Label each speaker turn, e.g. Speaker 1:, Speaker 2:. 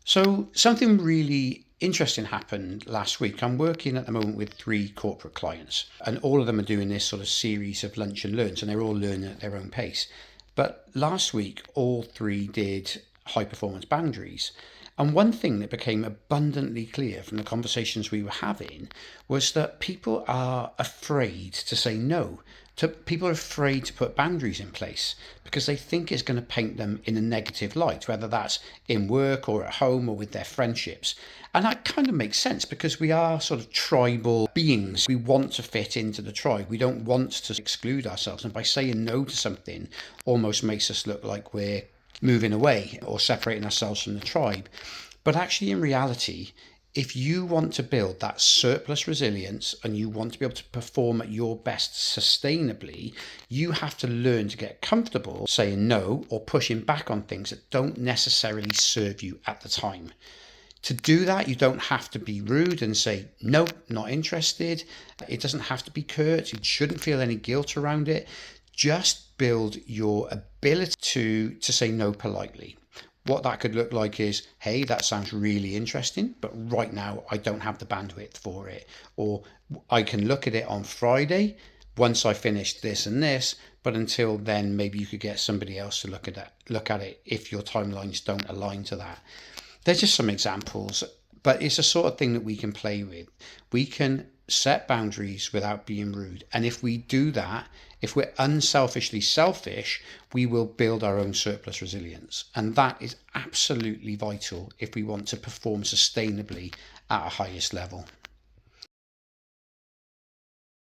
Speaker 1: So, something really interesting happened last week. I'm working at the moment with three corporate clients, and all of them are doing this sort of series of lunch and learns, and they're all learning at their own pace. But last week, all three did high performance boundaries. And one thing that became abundantly clear from the conversations we were having was that people are afraid to say no. People are afraid to put boundaries in place because they think it's going to paint them in a negative light, whether that's in work or at home or with their friendships. And that kind of makes sense because we are sort of tribal beings. We want to fit into the tribe. We don't want to exclude ourselves. And by saying no to something almost makes us look like we're moving away or separating ourselves from the tribe. But actually, in reality, if you want to build that surplus resilience and you want to be able to perform at your best sustainably, you have to learn to get comfortable saying no or pushing back on things that don't necessarily serve you at the time. To do that, you don't have to be rude and say, no, not interested. It doesn't have to be curt. You shouldn't feel any guilt around it. Just build your ability to say no politely. What that could look like is, hey, that sounds really interesting, but right now I don't have the bandwidth for it. Or I can look at it on Friday once I finish this and this, but until then, maybe you could get somebody else to look at it if your timelines don't align to that. There's just some examples, but it's a sort of thing that we can play with. We can set boundaries without being rude. And if we do that, if we're unselfishly selfish, we will build our own surplus resilience. And that is absolutely vital if we want to perform sustainably at a highest level.